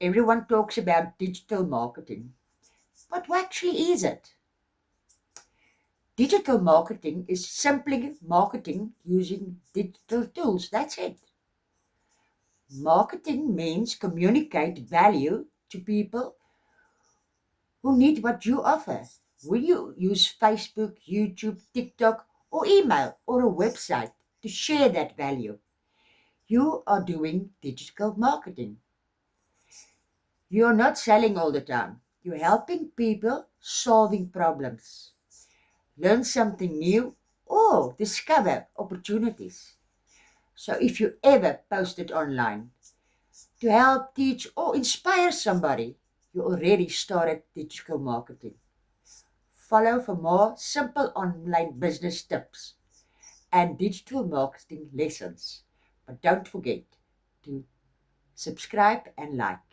Everyone talks about digital marketing, but what actually is it? Digital marketing is simply marketing using digital tools. That's it. Marketing means communicate value to people who need what you offer. Will you use Facebook, YouTube, TikTok, or email or a website to share that value? You are doing digital marketing. You're not selling all the time. You're helping people solving problems, learn something new, or discover opportunities. So if you ever posted online to help teach or inspire somebody, you already started digital marketing. Follow for more simple online business tips and digital marketing lessons. But don't forget to subscribe and like.